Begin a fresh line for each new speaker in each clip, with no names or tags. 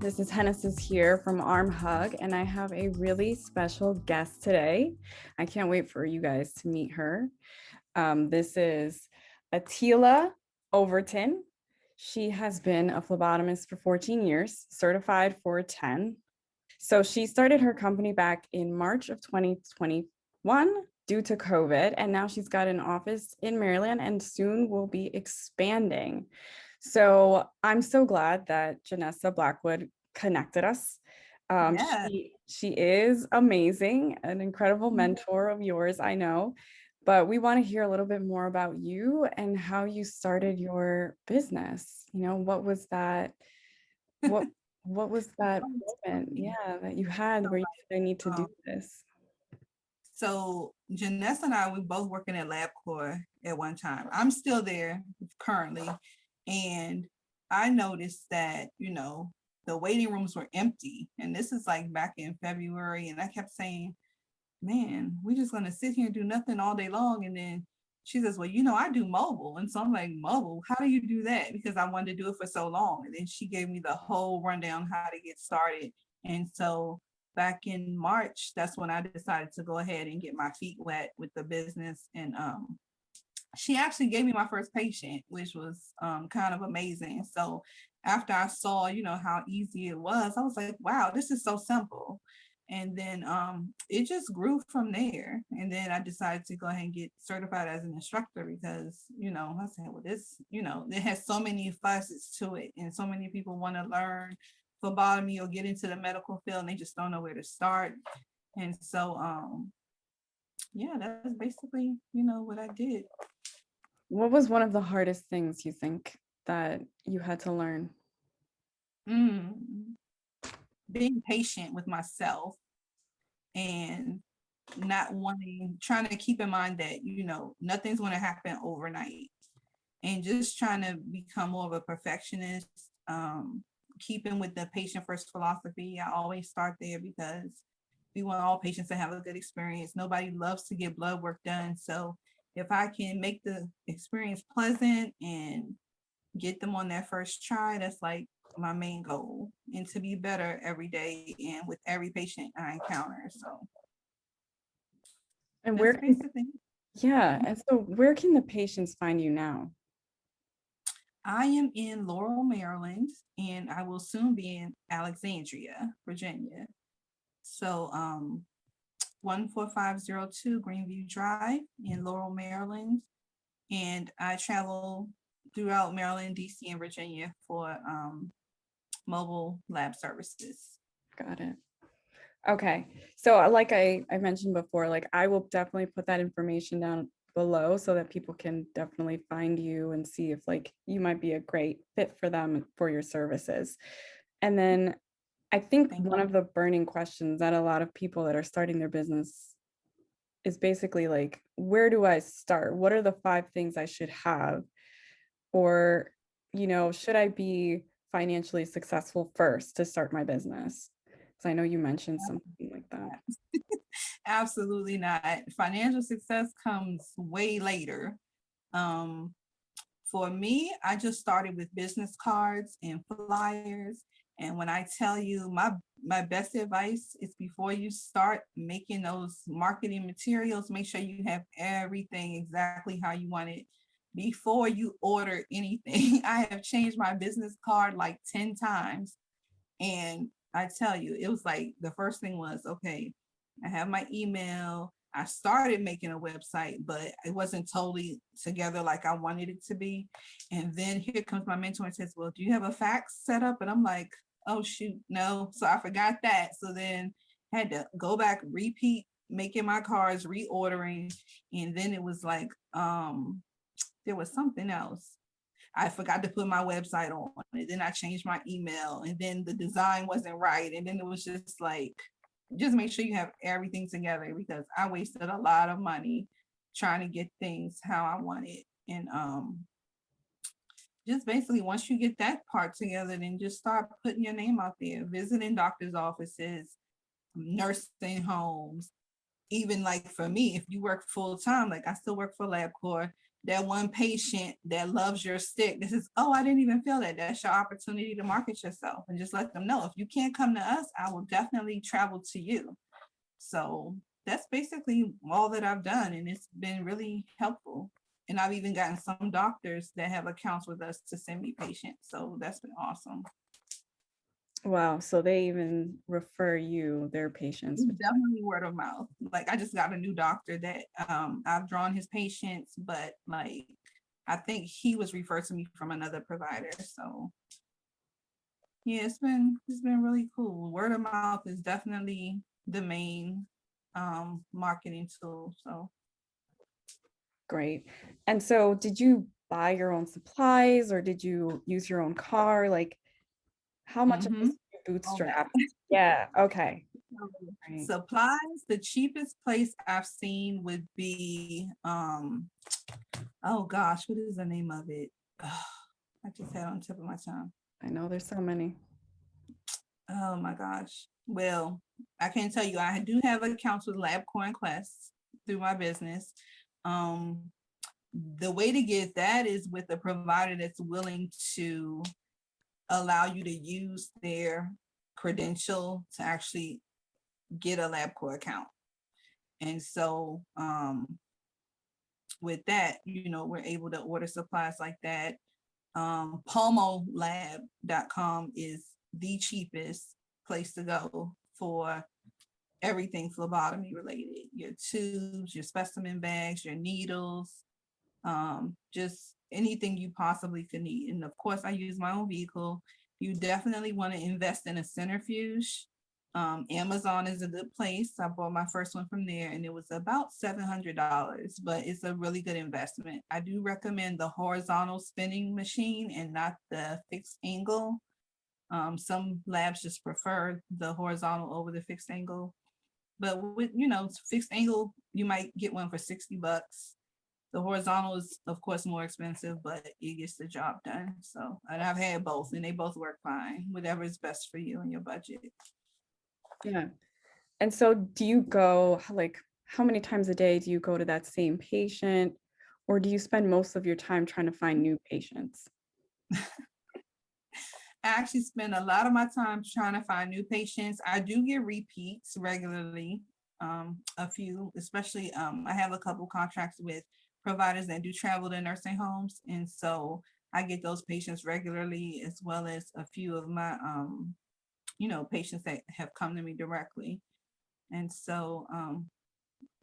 This is HENNESYS here from ArmHug, and I have a really special guest today. I can't wait for you guys to meet her. This is Attilah Overton. She has been a phlebotomist for 14 years, certified for 10. So she started her company back in March of 2021 due to COVID, and now she's got an office in Maryland and soon will be expanding. So I'm so glad that Janessa Blackwood connected us.
Yeah.
She is amazing, an incredible mentor of yours, I know. But we want to hear a little bit more about you and how you started your business. What was that? What what was that moment, yeah, that you had
So,
where you said, I need to do
um,
this?
so Janessa and I, we both working at LabCorp at one time. I'm still there currently, and I noticed that the waiting rooms were empty, and this is like back in February, and I kept saying, "Man, we just gonna sit here and do nothing all day long," and then she says, "Well, I do mobile," and so I'm like, "Mobile? How do you do that?" Because I wanted to do it for so long, and then she gave me the whole rundown how to get started, and so back in March, that's when I decided to go ahead and get my feet wet with the business. And she actually gave me my first patient, which was kind of amazing. So after I saw, how easy it was, I was like, wow, this is so simple. And then it just grew from there. And then I decided to go ahead and get certified as an instructor because, I said, well, this, it has so many facets to it. And so many people want to learn phlebotomy or get into the medical field and they just don't know where to start. And so, yeah, that's basically, what I did.
What was one of the hardest things you think that you had to learn?
Mm, being patient with myself and not trying to keep in mind that, nothing's going to happen overnight and just trying to become more of a perfectionist, keeping with the patient first philosophy. I always start there because we want all patients to have a good experience. Nobody loves to get blood work done. So if I can make the experience pleasant and get them on that first try, that's like my main goal, and to be better every day and with every patient I encounter. So
And
that's basically.
where can the patients find you now?
I am in Laurel, Maryland, and I will soon be in Alexandria, Virginia. So 14502 Greenview Drive in Laurel, Maryland. And I travel throughout Maryland, DC, and Virginia for mobile lab services.
Got it. Okay. So like I mentioned before, like I will definitely put that information down below so that people can definitely find you and see if like you might be a great fit for them for your services. And then I think
Thank
one
you.
of the burning questions that a lot of people that are starting their business is basically like, where do I start? What are the 5 things I should have? Or, should I be financially successful first to start my business? Because I know you mentioned something like that.
Absolutely not. Financial success comes way later. Um, for me, I just started with business cards and flyers. And when I tell you my best advice is before you start making those marketing materials, make sure you have everything exactly how you want it before you order anything. I have changed my business card like 10 times. And I tell you, it was like the first thing was, okay, I have my email. I started making a website, but it wasn't totally together like I wanted it to be. And then here comes my mentor and says, well, do you have a fax set up? And I'm like, oh, shoot, no. So I forgot that. So then I had to go back, repeat making my cards, reordering. And then it was like, there was something else. I forgot to put my website on it. Then I changed my email and then the design wasn't right. And then it was just like, just make sure you have everything together because I wasted a lot of money trying to get things how I wanted. And just basically once you get that part together, then just start putting your name out there, visiting doctors' offices, nursing homes. Even like for me, if you work full time, like I still work for LabCorp, that one patient that loves your stick. This is, oh, I didn't even feel that. That's your opportunity to market yourself, and just let them know, if you can't come to us, I will definitely travel to you. So that's basically all that I've done, and it's been really helpful. And I've even gotten some doctors that have accounts with us to send me patients. So that's been awesome.
Wow. So they even refer you their patients.
It's definitely word of mouth. Like, I just got a new doctor that I've drawn his patients, but like, I think he was referred to me from another provider. So yeah, it's been really cool. Word of mouth is definitely the main marketing tool. So
Great. And so did you buy your own supplies or did you use your own car? Like how much of this
mhm,
is your
all that.
bootstrap? Yeah. Okay. Right.
Supplies, the cheapest place I've seen would be oh gosh, what is the name of it? I just had it on the tip of my tongue.
I know there's so many.
Oh my gosh. Well, I can tell you, I do have accounts with LabCorp and Quest through my business. Um, the way to get that is with a provider that's willing to allow you to use their credential to actually get a LabCorp account. And so with that, we're able to order supplies like that. Palmolab.com is the cheapest place to go for everything phlebotomy related. Your tubes, your specimen bags, your needles, just anything you possibly could need. And of course, I use my own vehicle. You definitely want to invest in a centrifuge. Amazon is a good place. I bought my first one from there and it was about $700, but it's a really good investment. I do recommend the horizontal spinning machine and not the fixed angle. Some labs just prefer the horizontal over the fixed angle. But with, fixed angle, you might get one for $60. The horizontal is, of course, more expensive, but it gets the job done. So, and I've had both, and they both work fine. Whatever is best for you and your budget.
Yeah. And so do you go like how many times a day do you go to that same patient or do you spend most of your time trying to find new patients?
I actually spend a lot of my time trying to find new patients. I do get repeats regularly, a few, especially I have a couple contracts with providers that do travel to nursing homes. And so I get those patients regularly, as well as a few of my, patients that have come to me directly. And so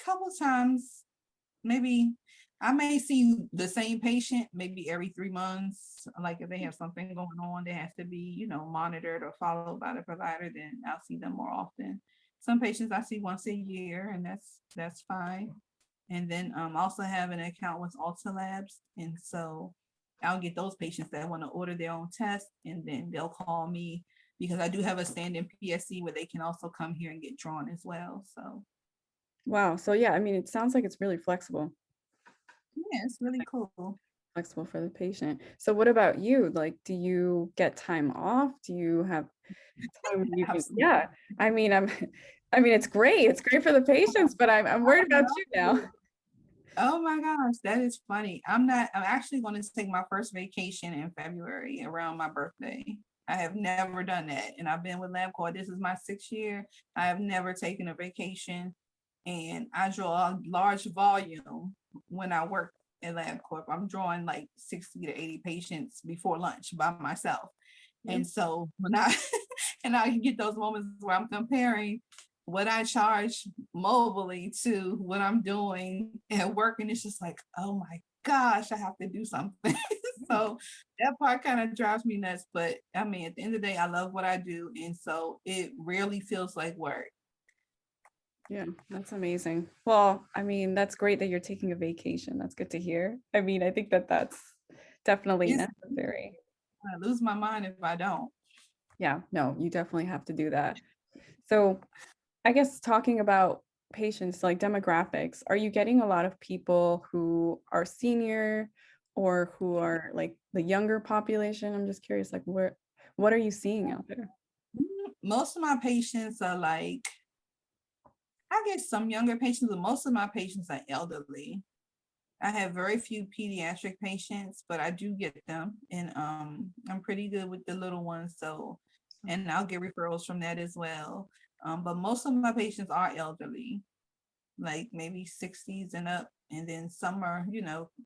couple times, maybe I may see the same patient maybe every 3 months. Like if they have something going on that has to be, monitored or followed by the provider, then I'll see them more often. Some patients I see once a year, and that's fine. And then also have an account with Ultra Labs, and so I'll get those patients that want to order their own test, and then they'll call me because I do have a stand-in PSC where they can also come here and get drawn as well. So
Wow. So yeah, I mean, it sounds like it's really flexible,
yeah, it's really cool.
flexible for the patient. So what about you? Like, do you get time off? Do you have time when you can,
Absolutely.
yeah. I mean, I mean, it's great. It's great for the patients, but I'm worried about you now.
Oh my gosh, that is funny. I'm actually going to take my first vacation in February around my birthday. I have never done that. And I've been with LabCorp. This is my 6th year. I have never taken a vacation. And I draw a large volume when I work at LabCorp. I'm drawing like 60 to 80 patients before lunch by myself.
Yep.
And so when I and I get those moments where I'm comparing what I charge mobilely to what I'm doing at work, and it's just like, oh my gosh, I have to do something. So that part kind of drives me nuts. But I mean, at the end of the day, I love what I do, and so it rarely feels like work.
Yeah, that's amazing. Well, I mean, that's great that you're taking a vacation. That's good to hear. I mean, I think that that's definitely
It's
necessary.
I lose my mind if I don't.
Yeah, no, you definitely have to do that. So I guess talking about patients, like demographics, are you getting a lot of people who are senior or who are like the younger population? I'm just curious, like what are you seeing out there?
Most of my patients are I get some younger patients, but most of my patients are elderly. I have very few pediatric patients, but I do get them, and I'm pretty good with the little ones. So, and I'll get referrals from that as well. But most of my patients are elderly, like maybe 60s and up, and then some are,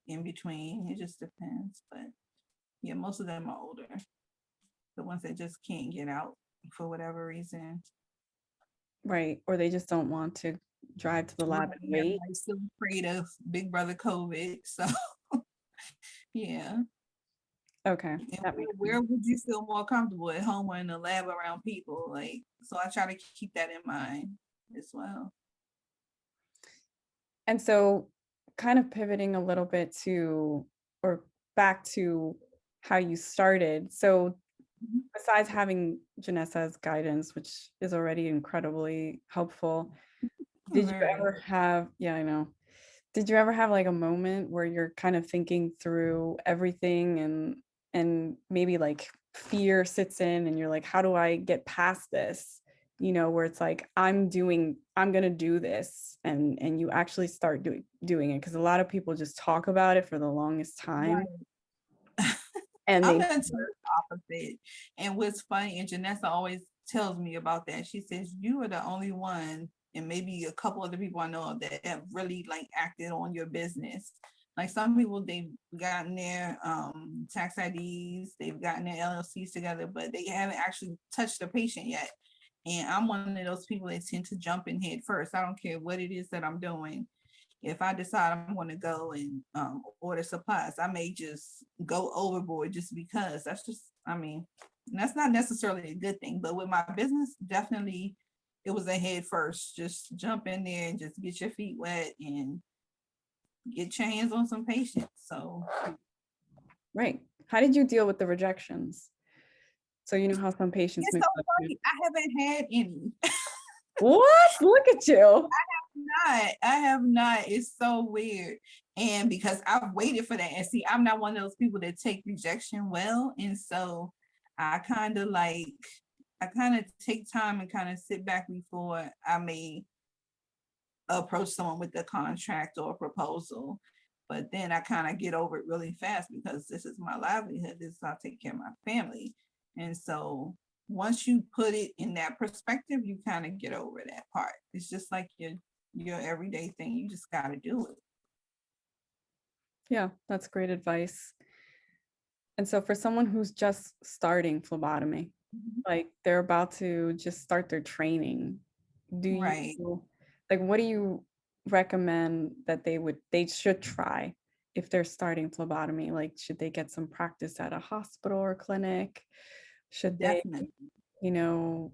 in between. It just depends. But yeah, most of them are older. The ones that just can't get out for whatever reason.
Right. Or they just don't want to drive to the lab and
Yeah,
wait.
I'm still afraid of Big Brother COVID. So yeah.
Okay.
And
That makes
where
sense.
would you feel more comfortable, at home or in the lab around people? Like, so I try to keep that in mind as well.
And so kind of pivoting a little bit to, or back to how you started. So
Mhm.
besides having Janessa's guidance, which is already incredibly helpful, did you
Very.
ever have, yeah, I know. Did you ever have like a moment where you're kind of thinking through everything and maybe like fear sits in and you're like, how do I get past this? Where it's like I'm gonna do this and you actually start doing it because a lot of people just talk about it for the longest time
Right.
and
I'm
they
the total opposite. And what's funny, and Janessa always tells me about that. She says, you are the only one, and maybe a couple other people I know of that have really like acted on your business. Like some people, they've gotten their tax IDs, they've gotten their LLCs together, but they haven't actually touched the patient yet. And I'm one of those people that tend to jump in head first. I don't care what it is that I'm doing. If I decide I'm going to go and order supplies, I may just go overboard just because. That's just, I mean, that's not necessarily a good thing. But with my business, definitely it was a head first. Just jump in there and just get your feet wet and get your hands on some patients. So
right. How did you deal with the rejections? So how some patients
it's
may
so
be like,
funny. I haven't had any.
what? Look at you.
I have not. It's so weird. And because I've waited for that. And see, I'm not one of those people that take rejection well. And so I kind of like, I kind of take time and kind of sit back before I may approach someone with a contract or a proposal. But then I kind of get over it really fast because this is my livelihood. This is how I take care of my family. And so once you put it in that perspective, you kind of get over that part. It's just like your everyday thing. You just got to do it.
Yeah, that's great advice. And so for someone who's just starting phlebotomy,
Mhm.
like they're about to just start their training, do
Right.
you like what do you recommend that they should try if they're starting phlebotomy? Like should they get some practice at a hospital or clinic? Should they,
Definitely.
you know,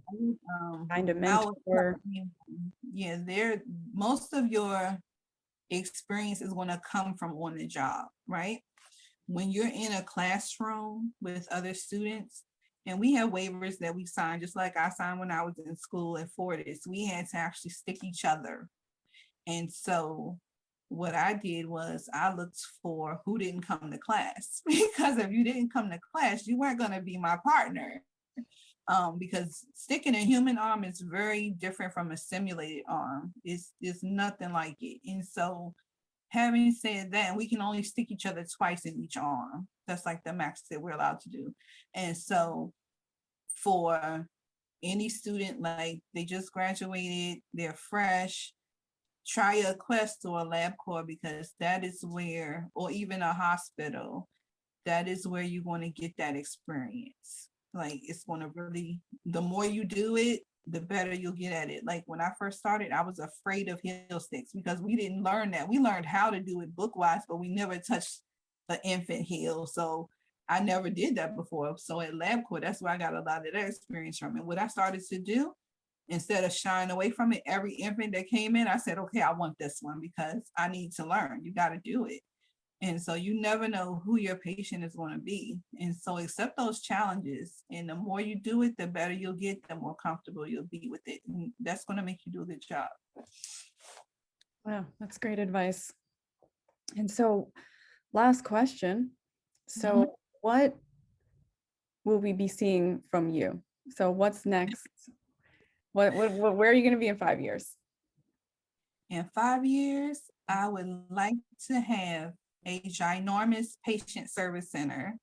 find a
I would
mentor?
yeah, there most of your experience is going to come from on the job, right? When you're in a classroom with other students, and we have waivers that we sign, just like I signed when I was in school at Fortis, we had to actually stick each other. And so what I did was I looked for who didn't come to class because if you didn't come to class, you weren't going to be my partner. Because sticking a human arm is very different from a simulated arm. It's nothing like it. And so having said that, we can only stick each other twice in each arm. That's like the max that we're allowed to do. And so for any student, like they just graduated, they're fresh, try a quest or a lab core because that is where, or even a hospital, that is where you're going to get that experience. Like it's going to really, the more you do it, the better you'll get at it. Like when I first started, I was afraid of heel sticks because we didn't learn that. We learned how to do it book wise, but we never touched an infant heel. So I never did that before. So at LabCorp, that's where I got a lot of that experience from. And what I started to do, instead of shying away from it, every infant that came in, I said, okay, I want this one because I need to learn. You got to do it. And so you never know who your patient is going to be. And so accept those challenges. And the more you do it, the better you'll get, the more comfortable you'll be with it. And that's going to make you do a good job.
Wow, that's great advice. And so last question.
Mhm.
So what will we be seeing from you? So what's next? Where are you going to be in 5 years?
In 5 years, I would like to have a ginormous patient service center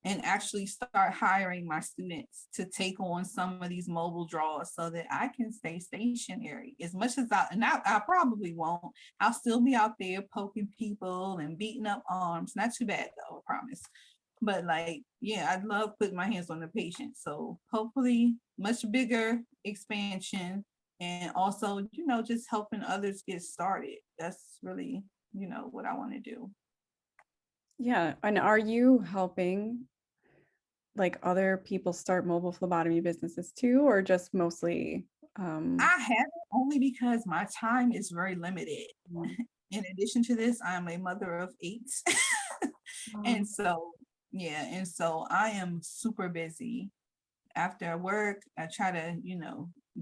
and actually start hiring my students to take on some of these mobile draws so that I can stay stationary as much as I probably won't. I'll still be out there poking people and beating up arms. Not too bad though, I promise. But like, yeah, I'd love putting my hands on the patient. So hopefully much bigger expansion and also, just helping others get started. That's really, what I want to do.
Yeah. And are you helping like other people start mobile phlebotomy businesses too, or just mostly
I haven't only because my time is very limited. In addition to this, I'm a mother of 8. And so, yeah, and so I am super busy. After work, I try to,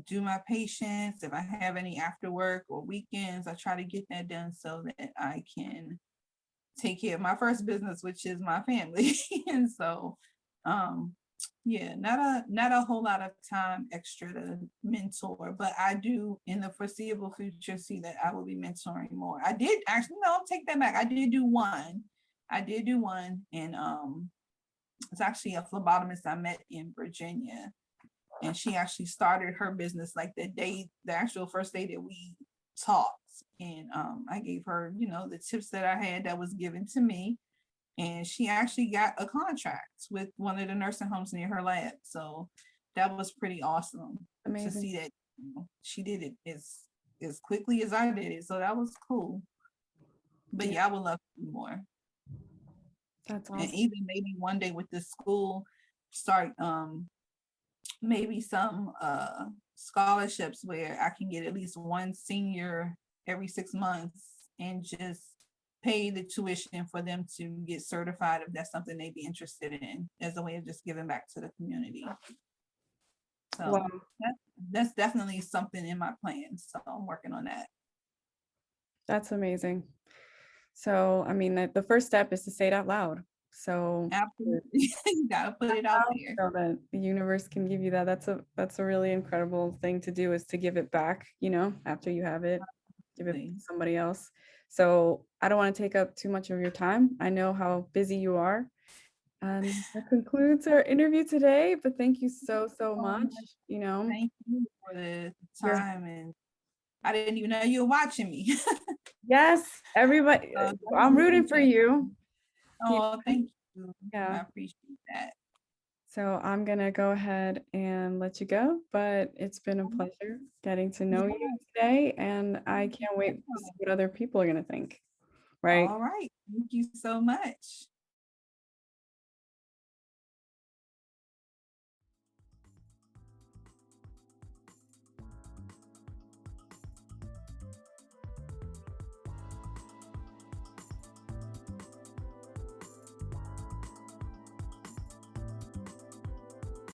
do my patients. If I have any after work or weekends, I try to get that done so that I can take care of my first business, which is my family. And so, yeah, not a whole lot of time extra to mentor, but I do in the foreseeable future see that I will be mentoring more. I did actually, no, I'll take that back. I did do one. And it's actually a phlebotomist I met in Virginia. And she actually started her business like the actual first day that we talked. And I gave her, the tips that I had that was given to me. And she actually got a contract with one of the nursing homes near her lab. So that was pretty awesome to see that she did it as quickly as I did it. So that was cool. But yeah, I would love to do more.
That's awesome.
And even maybe one day with this school, start maybe some scholarships where I can get at least one senior every 6 months and just pay the tuition for them to get certified if that's something they'd be interested in as a way of just giving back to the community. So
Wow.
that's definitely something in my plans. So I'm working on that.
That's amazing. So, I mean, the first step is to say it out loud. So
Absolutely. You gotta put it out there.
so that the universe can give you that. That's a really incredible thing to do, is to give it back, after you have it, give it to somebody else. So I don't want to take up too much of your time. I know how busy you are. And that concludes our interview today, but thank you so much.
Thank you for the time, and I didn't even know you were watching me.
Yes, everybody, I'm rooting for you.
Oh, thank you.
Yeah.
I appreciate that.
So I'm gonna go ahead and let you go, but it's been a pleasure getting to know you today, and I can't wait to see what other people are gonna think. Right.
All right. Thank you so much.